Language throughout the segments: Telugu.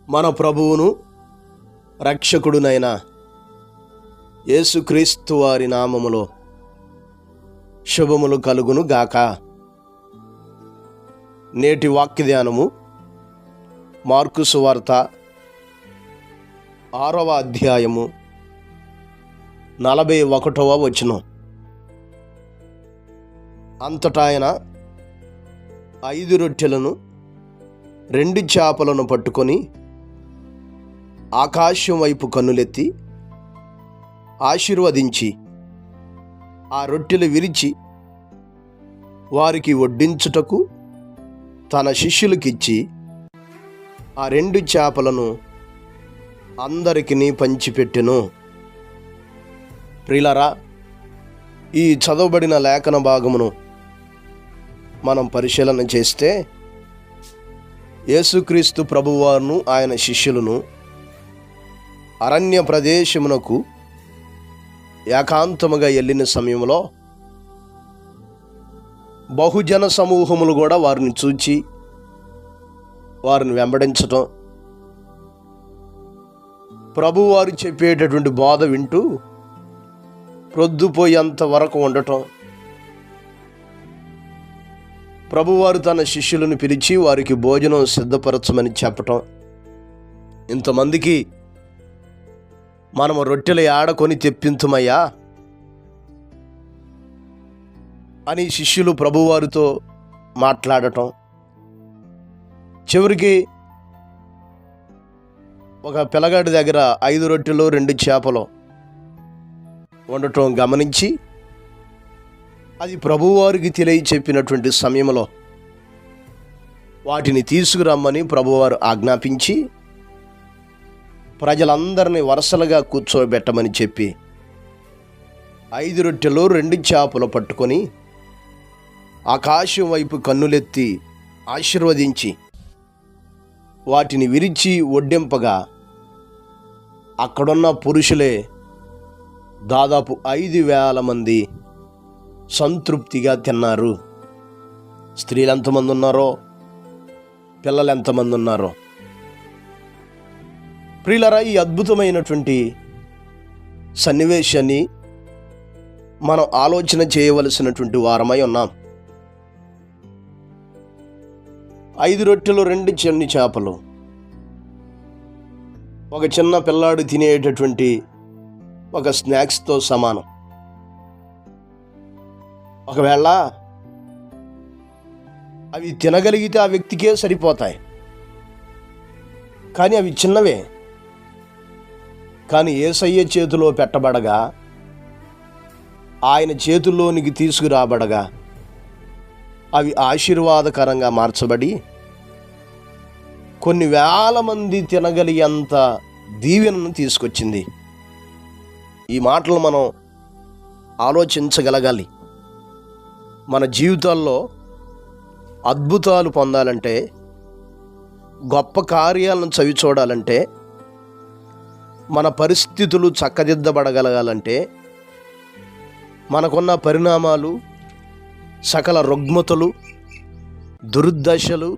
మన ప్రభువును రక్షకుడునైన యేసుక్రీస్తు వారి నామములో శుభములు కలుగును గాక. నేటి వాక్య ధ్యానము మార్కు సువార్త 6వ అధ్యాయము 41వ వచనం. అంతటా ఆయన 5 రొట్టెలను 2 చేపలను పట్టుకొని ఆకాశం వైపు కన్నులెత్తి ఆశీర్వదించి ఆ రొట్టెలు విరిచి వారికి వడ్డించుటకు తన శిష్యులకిచ్చి ఆ 2 చేపలను అందరికీ పంచిపెట్టెను. ప్రియులారా, ఈ చదవబడిన లేఖన భాగమును మనం పరిశీలన చేస్తే యేసుక్రీస్తు ప్రభువారును ఆయన శిష్యులను అరణ్య ప్రదేశమునకు ఏకాంతముగా వెళ్ళిన సమయంలో బహుజన సమూహములు కూడా వారిని చూచి వారిని వెంబడించటం, ప్రభువారు చెప్పేటటువంటి బోధ వింటూ ప్రొద్దుపోయేంత వరకు ఉండటం, ప్రభువారు తన శిష్యులను పిలిచి వారికి భోజనం సిద్ధపరచమని చెప్పటం, ఇంతమందికి మనము రొట్టెలు ఆడకొని తెప్పింతుమయ్యా అని శిష్యులు ప్రభువారితో మాట్లాడటం, చివరికి ఒక పిల్లగాడి దగ్గర 5 రొట్టెలు 2 చేపలు ఉండటం గమనించి అది ప్రభువారికి తెలియచెప్పినటువంటి సమయంలో వాటిని తీసుకురమ్మని ప్రభువారు ఆజ్ఞాపించి ప్రజలందరినీ వరుసలుగా కూర్చోబెట్టమని చెప్పి 5 రొట్టెలు 2 చేపలు పట్టుకొని ఆకాశం వైపు కన్నులెత్తి ఆశీర్వదించి వాటిని విరిచి వడ్డింపగా అక్కడున్న పురుషులే దాదాపు 5,000 మంది సంతృప్తిగా తిన్నారు. స్త్రీలు ఎంతమంది ఉన్నారో, పిల్లలు ఎంతమంది ఉన్నారో. ప్రియులారా, ఈ అద్భుతమైనటువంటి సన్నివేశాన్ని మనం ఆలోచన చేయవలసినటువంటి వారమై ఉన్నాం. 5 రొట్టెలు 2 చిన్న చేపలు ఒక చిన్న పిల్లాడు తినేటటువంటి ఒక స్నాక్స్తో సమానం. ఒకవేళ అవి తినగలిగితే ఆ వ్యక్తికే సరిపోతాయి, కానీ అవి చిన్నవే. కానీ యేసయ్య చేతిలో పెట్టబడగా, ఆయన చేతుల్లోనికి తీసుకురాబడగా అవి ఆశీర్వాదకరంగా మార్చబడి కొన్ని వేల మంది తినగలిగేంత దీవెనను తీసుకొచ్చింది. ఈ మాటలు మనం ఆలోచించగలగాలి. మన జీవితాల్లో అద్భుతాలు పొందాలంటే, గొప్ప కార్యాలను చవి చూడాలంటే, మన పరిస్థితులు చక్కదిద్దబడగలగాలంటే, మనకున్న పరిణామాలు, సకల రుగ్మతలు, దుర్దశలు,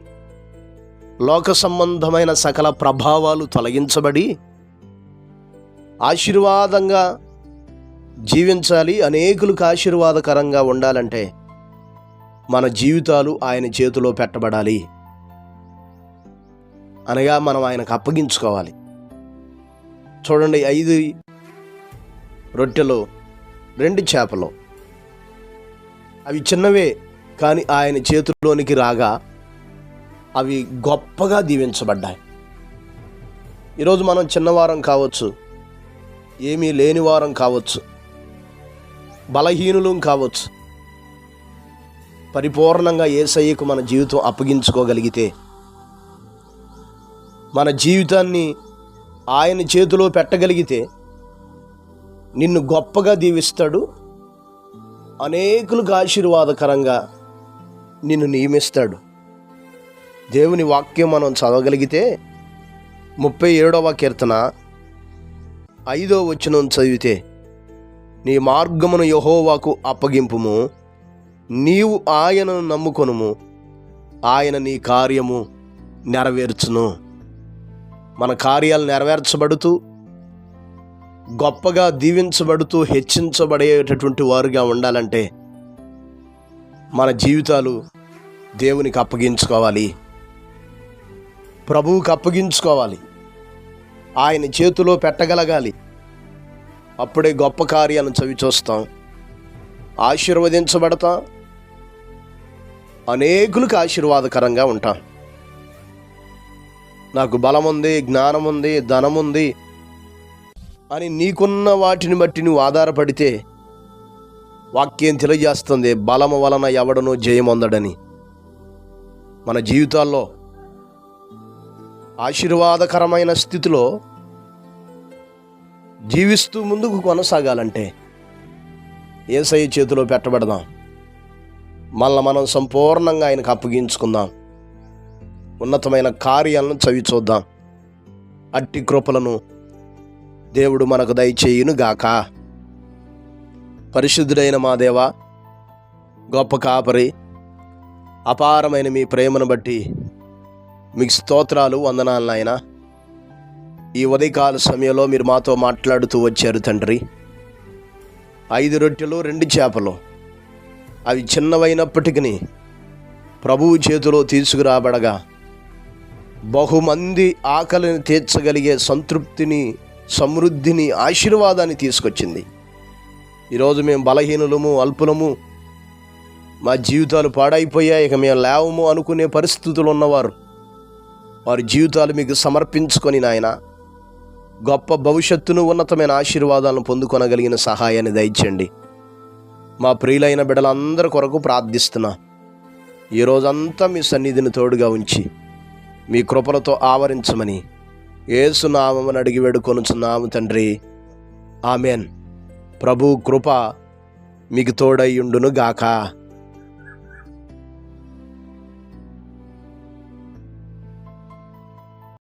లోక సంబంధమైన సకల ప్రభావాలు తొలగించబడి ఆశీర్వాదంగా జీవించాలి, అనేకులకు ఆశీర్వాదకరంగా ఉండాలంటే మన జీవితాలు ఆయన చేతిలో పెట్టబడాలి. అనగా మనం ఆయనకు అప్పగించుకోవాలి. చూడండి, 5 రొట్టెలు 2 చేపలు అవి చిన్నవే, కానీ ఆయన చేతుల్లోనికి రాగా అవి గొప్పగా దీవించబడ్డాయి. ఈరోజు మనం చిన్నవారం కావచ్చు, ఏమీ లేని వారం కావచ్చు, బలహీనులం కావచ్చు. పరిపూర్ణంగా యేసయ్యకు మన జీవితం అప్పగించుకోగలిగితే, మన జీవితాన్ని ఆయన చేతిలో పెట్టగలిగితే నిన్ను గొప్పగా దీవిస్తాడు, అనేకులకు ఆశీర్వాదకరంగా నిన్ను నియమిస్తాడు. దేవుని వాక్యం మనం చదవగలిగితే 37వ కీర్తన 5వ వచనం చదివితే, నీ మార్గమును యెహోవాకు అప్పగింపుము, నీవు ఆయనను నమ్ముకొనుము, ఆయన నీ కార్యము నెరవేర్చును. మన కార్యాలు నెరవేర్చబడుతూ గొప్పగా దీవించబడుతూ హెచ్చించబడేటటువంటి వారుగా ఉండాలంటే మన జీవితాలు దేవునికి అప్పగించుకోవాలి, ప్రభువుకి అప్పగించుకోవాలి, ఆయన చేతిలో పెట్టగలగాలి. అప్పుడే గొప్ప కార్యాలను చవి చూస్తాం, ఆశీర్వదించబడతాం, అనేకులకు ఆశీర్వాదకరంగా ఉంటాం. నాకు బలం ఉంది, జ్ఞానం ఉంది, ధనం ఉంది అని నీకున్న వాటిని బట్టి నువ్వు ఆధారపడితే వాక్యం తెలియజేస్తుంది, బలము వలన ఎవడనూ జయమొందడని. మన జీవితాల్లో ఆశీర్వాదకరమైన స్థితిలో జీవిస్తూ ముందుకు కొనసాగాలంటే యేసయ్య చేతిలో పెట్టబడదాం. మళ్ళీ మనం సంపూర్ణంగా ఆయనకు అప్పగించుకుందాం. ఉన్నతమైన కార్యాలను చవి చూద్దాం. అట్టి కృపలను దేవుడు మనకు దయచేయును గాక. పరిశుద్ధుడైన మా దేవా, గొప్ప కాపరి, అపారమైన మీ ప్రేమను బట్టి మీకు స్తోత్రాలు, వందనాలు నాయనా. ఈ ఉదయకాల సమయంలో మీరు మాతో మాట్లాడుతూ వచ్చారు తండ్రి. 5 రొట్టెలు 2 చేపలు అవి చిన్నవైనప్పటికీ ప్రభువు చేతిలో తీసుకురాబడగా బహుమంది ఆకలిని తీర్చగలిగే సంతృప్తిని, సమృద్ధిని, ఆశీర్వాదాన్ని తీసుకొచ్చింది. ఈరోజు మేము బలహీనులము, అల్పులము, మా జీవితాలు పాడైపోయాయి, ఇక మేము లేవము అనుకునే పరిస్థితులు ఉన్నవారు వారి జీవితాలు మీకు సమర్పించుకొని నాయన గొప్ప భవిష్యత్తును, ఉన్నతమైన ఆశీర్వాదాలను పొందుకొనగలిగిన సహాయాన్ని దయచేయండి. మా ప్రియులైన బిడ్డలందరి కొరకు ప్రార్థిస్తున్నా. ఈ రోజంతా మీ సన్నిధిని తోడుగా ఉంచి మీ కృపలతో ఆవరించమని యేసు నామమున అడిగి వేడుకొనుచున్నాము తండ్రి, ఆమెన్. ప్రభు కృప మీకు తోడై ఉండును గాక.